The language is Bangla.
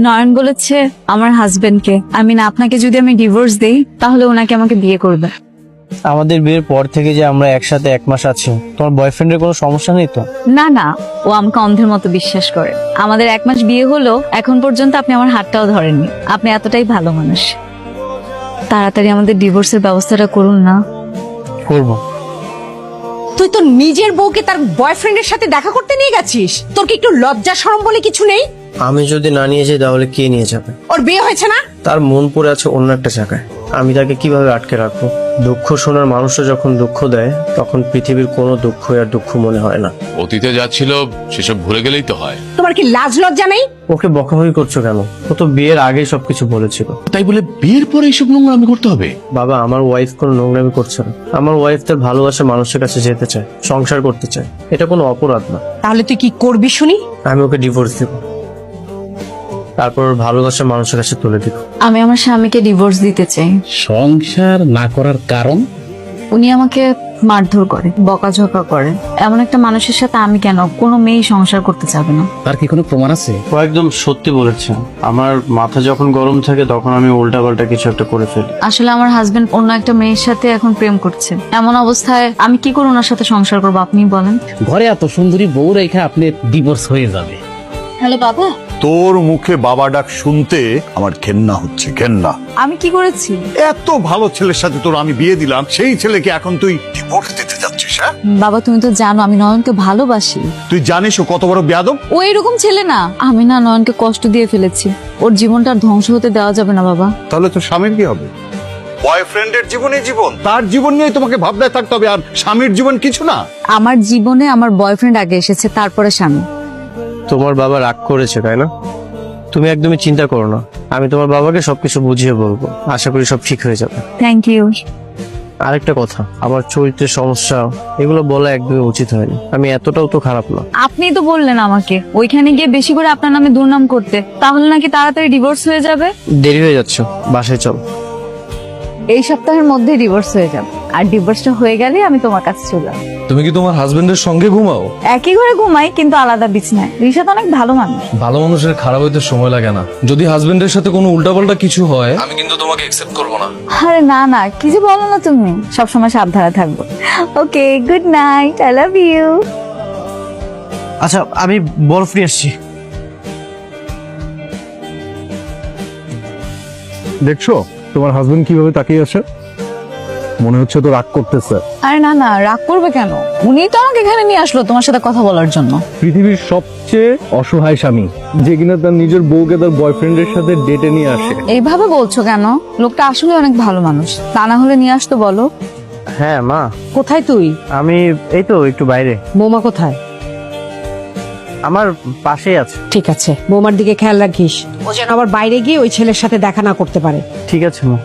নয়ন বলেছে আমার হাজবেন্ডকে, আপনাকে যদি আমি ডিভোর্স দেই তাহলে ওনাকে আমাকে বিয়ে করবে। আমাদের বিয়ের পর থেকে যে আমরা একসাথে 1 মাস আছি, তোমার বয়ফ্রেন্ডের কোনো সমস্যা নেই তো? না না, ও আমাকে অন্ধের মতো বিশ্বাস করে। আমাদের 1 মাস বিয়ে হলো, এখন পর্যন্ত আপনি আমার হাতটাও ধরেননি। আপনি এতটাই ভালো মানুষ। তাড়াতাড়ি আমাদের ডিভোর্সের ব্যবস্থাটা করুন না। করবো। তুই তো নিজের বউকে তার বয়ফ্রেন্ডের সাথে দেখা করতে নিয়ে গেছিস। তোর কি একটু লজ্জা শরম বলে কিছু নেই? আমি যদি না নিয়ে যাই তাহলে কে নিয়ে যাবে? ওর বিয়ে হয়েছে না? তার মন পড়ে আছে অন্য একটা জায়গায়। আমি তাকে কিভাবে আটকে রাখবো? দুঃখ শোনার মানুষটা যখন দুঃখ দেয় তখন পৃথিবীর কোনো দুঃখ আর দুঃখ মনে হয় না। অতীতে যা ছিল সেসব ভুলে গেলেই তো হয়। তোমার কি লাজ লজ্জা নেই? ওকে বকাবকি করছো কেন? ও তো বিয়ের আগেই সবকিছু বলেছিল। তাই বলে বিয়ের পরে এইসব নোংরামি করতে হবে? বাবা, আমার ওয়াইফ কোনো নোংরামি করছে না। আমার ওয়াইফ তার ভালোবাসা মানুষের কাছে যেতে চায়, সংসার করতে চায়। এটা কোনো অপরাধ না। তাহলে তুই কি করবি শুনি? আমি ওকে ডিভোর্স দিব, তারপর ওর ভালোবাসা মানুষের কাছে তুলে দিব। আমি আমার স্বামীকে ডিভোর্স দিতে চাই। সংসার না করার কারণ? উনি আমাকে মারধর করে, বকাঝকা করে। এমন একটা মানুষের সাথে আমি কেন? কোনো মেয়ে সংসার করতে চাবে না। তার কি কোনো প্রমাণ আছে? ও একদম সত্যি বলেছে। আমার মাথা যখন গরম থাকে তখন আমি উল্টাপাল্টা কিছু একটা করে ফেলি। আসলে আমার হাজবেন্ড অন্য একটা মেয়ের সাথে এখন প্রেম করছে। এমন অবস্থায় আমি কি করে ওনার সাথে সংসার করবো আপনি বলেন? ঘরে এত সুন্দরী বউ রেখে আপনি ডিভোর্স হয়ে যাবে। হ্যালো বাবা। তোর মুখে বাবা ডাক শুনতে আমার ঘেন্না হচ্ছে, ঘেন্না। আমি কি করেছি? এত ভালো ছেলের সাথে তোর আমি বিয়ে দিলাম, সেই ছেলেকে এখন তুই ডিভোর্স দিতে যাচ্ছিস? হ্যাঁ, বাবা তুমি তো জানো আমি নয়নকে ভালোবাসি। তুই জানিস ও কত বড় বেয়াদব। ও এরকম ছেলে না। আমি না নয়নকে কষ্ট দিয়ে ফেলেছি। ওর জীবনটা আর ধ্বংস হতে দেওয়া যাবে না বাবা। তাহলে তোর স্বামীর কি হবে? বয়ফ্রেন্ডের জীবনই জীবন, তার জীবন নিয়ে তোমাকে ভাবনায় থাকতে হবে, আর স্বামীর জীবন কিছু না। আমার জীবনে আমার বয়ফ্রেন্ড আগে এসেছে, তারপরে স্বামী। তোমার বাবা রাগ করেছে তাই না? তুমি একদমই চিন্তা করো না, আমি তোমার বাবাকে সবকিছু বুঝিয়ে বলবো। আশা করি সব ঠিক হয়ে যাবে। Thank you. আরেকটা কথা, আমার চরিত্রের সমস্যা এগুলো বলা একদমই উচিত হয়নি। আমি এতটাও তো খারাপ না। আপনি তো বললেন আমাকে ওইখানে গিয়ে বেশি করে আপনার নামে দুর্নাম করতে, তাহলে নাকি তাড়াতাড়ি ডিভোর্স হয়ে যাবে। দেরি হয়ে যাচ্ছে, বাসায় চল। এই সপ্তাহের মধ্যে ডিভোর্স হয়ে যাবে, আর ডিভোর্সটা হয়ে গেলে আমি তোমার কাছে চলে আসবো। তুমি কি তোমার হাজবেন্ডের সঙ্গে ঘুমাও? একই ঘরে ঘুমাই কিন্তু আলাদা বিছনায়। রিশাদ অনেক ভালো মানুষ। ভালো মানুষের খারাপ হইতে সময় লাগে না। যদি হাজবেন্ডের সাথে কোনো উল্টাপাল্টা কিছু হয় আমি কিন্তু তোমাকে একসেপ্ট করবো না। আরে না না, কি যে বলো না তুমি। সবসময় সাবধানে থাকবো। Okay, good night, I love you. আচ্ছা, আমি বরফ নিয়ে আসছি। দেখছো তোমার হাজবেন্ড কিভাবে তাকিয়ে আছে? মনে হচ্ছে তো রাগ করতেছে। আরে না না, রাগ করবে কেন? উনি তো আমাকে এখানে নিয়ে আসলো তোমার সাথে কথা বলার জন্য। পৃথিবীর সবচেয়ে অসহায় স্বামী যে কিনা তার নিজের বউকে তার বয়ফ্রেন্ডের সাথে ডেটে নিয়ে আসে। এইভাবে বলছো কেন? লোকটা আসলে অনেক ভালো মানুষ। তা না হলে নিয়ে আসতো বলো। হ্যাঁ মা, কোথায় তুই? আমি এই তো একটু বাইরে। বৌমা কোথায়? আমার পাশেই আছে। ঠিক আছে, বৌমার দিকে খেয়াল রাখিস, ও যেন আবার বাইরে গিয়ে ওই ছেলের সাথে দেখা না করতে পারে। ঠিক আছে মা।